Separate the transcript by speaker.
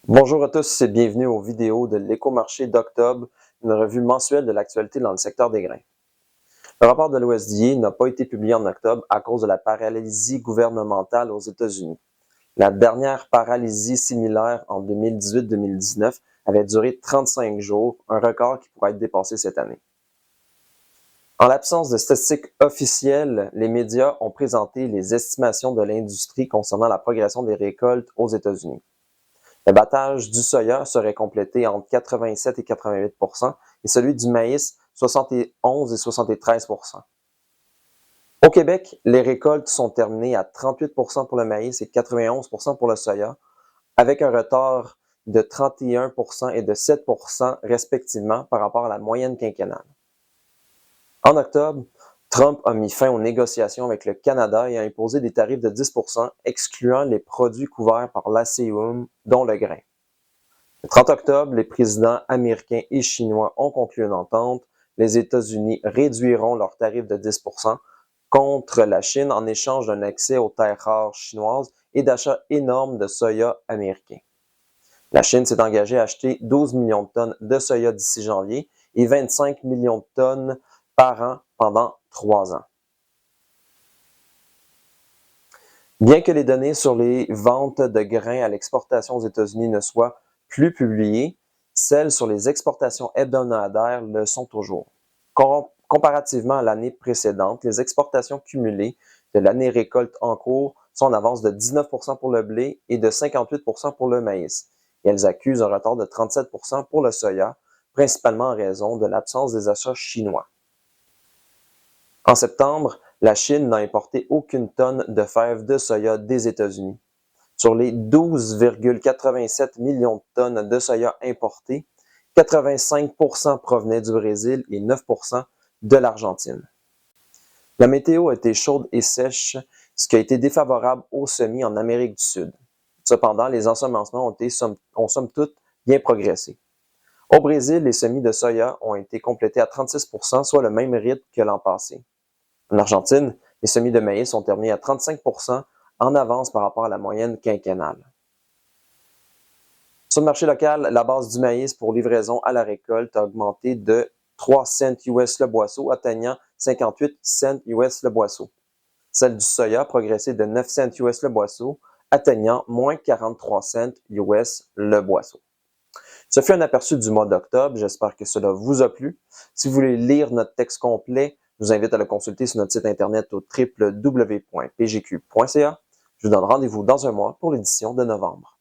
Speaker 1: Bonjour à tous et bienvenue aux vidéos de l'Écomarché d'octobre, une revue mensuelle de l'actualité dans le secteur des grains. Le rapport de l'USDA n'a pas été publié en octobre à cause de la paralysie gouvernementale aux États-Unis. La dernière paralysie similaire en 2018-2019 avait duré 35 jours, un record qui pourrait être dépassé cette année. En l'absence de statistiques officielles, les médias ont présenté les estimations de l'industrie concernant la progression des récoltes aux États-Unis. Le battage du soya serait complété entre 87 et 88 et celui du maïs 71 et 73 Au Québec, les récoltes sont terminées à 38 pour le maïs et 91 pour le soya, avec un retard de 31 et de 7 respectivement par rapport à la moyenne quinquennale. En octobre, Trump a mis fin aux négociations avec le Canada et a imposé des tarifs de 10 excluant les produits couverts par l'ACUM, dont le grain. Le 30 octobre, les présidents américains et chinois ont conclu une entente. Les États-Unis réduiront leurs tarifs de 10 contre la Chine en échange d'un accès aux terres rares chinoises et d'achats énormes de soya américain. La Chine s'est engagée à acheter 12 millions de tonnes de soya d'ici janvier et 25 millions de tonnes par an pendant 3 ans. Bien que les données sur les ventes de grains à l'exportation aux États-Unis ne soient plus publiées, celles sur les exportations hebdomadaires le sont toujours. Comparativement à l'année précédente, les exportations cumulées de l'année récolte en cours sont en avance de 19 pour le blé et de 58 pour le maïs. Et elles accusent un retard de 37 pour le soya, principalement en raison de l'absence des achats chinois. En septembre, la Chine n'a importé aucune tonne de fèves de soya des États-Unis. Sur les 12,87 millions de tonnes de soya importées, 85 provenaient du Brésil et 9 de l'Argentine. La météo a été chaude et sèche, ce qui a été défavorable aux semis en Amérique du Sud. Cependant, les ensemencements ont somme toute bien progressé. Au Brésil, les semis de soya ont été complétés à 36 soit le même rythme que l'an passé. En Argentine, les semis de maïs ont terminé à 35 en avance par rapport à la moyenne quinquennale. Sur le marché local, la base du maïs pour livraison à la récolte a augmenté de 3 cents US le boisseau, atteignant 58 cents US le boisseau. Celle du soya a progressé de 9 cents US le boisseau, atteignant moins 43 cents US le boisseau. Ce fut un aperçu du mois d'octobre. J'espère que cela vous a plu. Si vous voulez lire notre texte complet, je vous invite à le consulter sur notre site internet au www.pgq.ca. Je vous donne rendez-vous dans un mois pour l'édition de novembre.